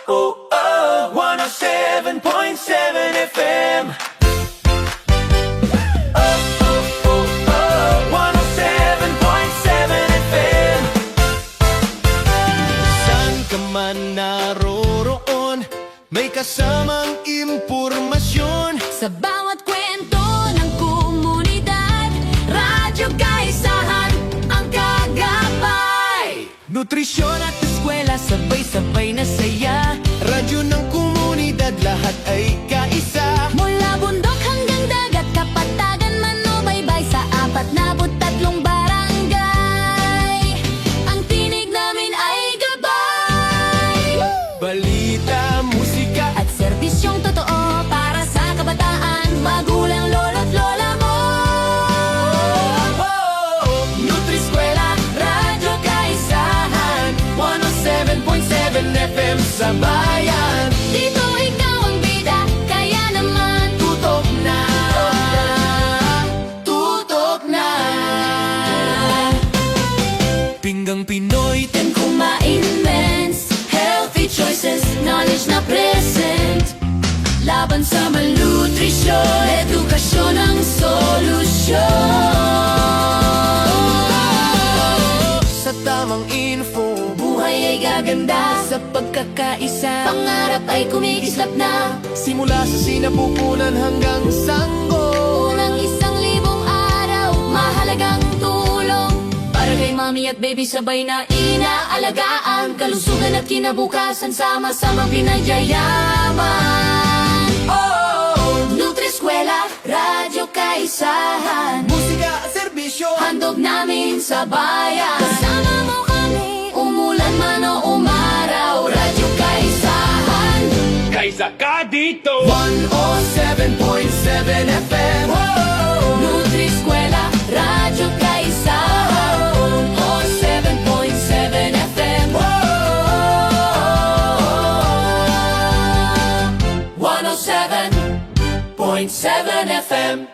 oh, oh, 107.7 FM. Oh, oh, oh, oh, 107.7 FM. Saan ka man naroroon, may kasamang impormasyon. Sa bawat kwento ng komunidad, Radyo Kaisahan ang kagabay. Nutrisyon at Eskwela, sabay-sabay na saya. radyo ng komunidad, lahat ay kaisa. Mula bundok hanggang dagat, kapatagan man o baybay, sa 43 barangay, ang tinig namin ay gabay. Balita, musika At serbisyong totoo para sa kabataan, magulang, lolo't lola mo. Nutriskwela, Radyo Kaisahan, 107.7 FM sa bayan. dito ikaw ang bida, kaya naman Tutok na, tutok na. Pinggang Pinoy, Then kumain men's healthy choices, knowledge na present. Laban sa malnutrisyon, edukasyon ang solusyon. sa tamang info, Buhay ay gaganda sa pagkakaisa, pangarap ay kumikislap na. simula sa sinapupunan hanggang sanggol. Unang 1,000 araw, mahalagang tulong para kay mami at baby, sabay na inaalagaan. Kalusugan at kinabukasan, sama-samang pinagyayaman. Nutriskwela, Radyo Kaisahan, Musika at serbisyo, handog namin sa bayan. Kasama mo kami, umulan man o umaraw, Radyo Kaisahan. Kaisa ka dito! 107.7 FM. Nutriskwela, Radyo Kaisahan, 107.7 FM. 107.7 FM.